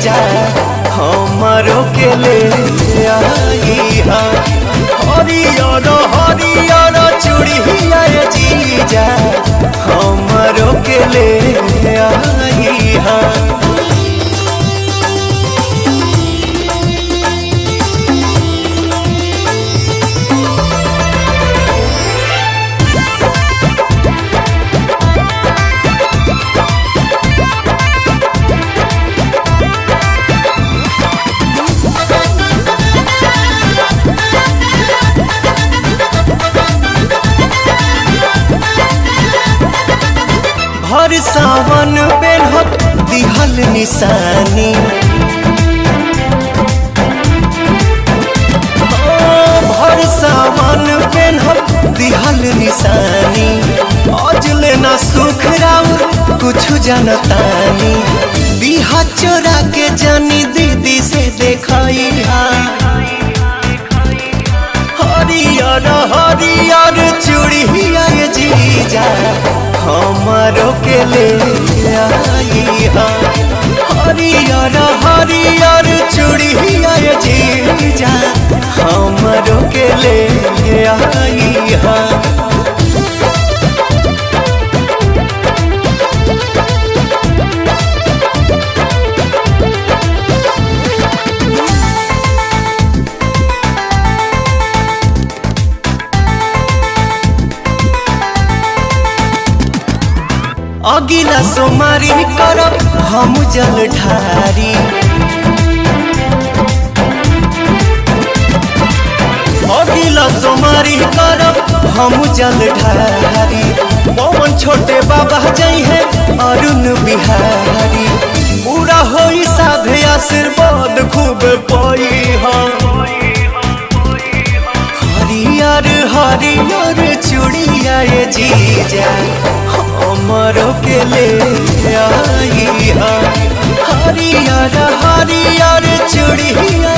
जीजा हमारो के ले आई हा। हरियर हरियर चूड़िया ये जीजा हमारो के ले आई हा। हर सावन बेलहत दिहल निशानी हर सावन बेलहत दिहल निशानी आज लेना सुख राउर कुछ जानतानी बिहा चोरा के जानी दीदी से देखाई हरियर हरियर चूड़िया ये जीजा हमारो के ले आई हा। हरियर हरियर चूड़िया ये जीजा हमारो के ले आई हा। अगिला सोमारी करब हम जल ढारी अगिला सोमारी करब हम जल ढारी पवन छोटे बाबा जई है अरुण बिहारी पूरा होई साधे आशीर्वाद खूब पाई हरियर हरियर चूड़िया ये जीजा हमारो के ले आई हा। हरियर हरियर चूड़िया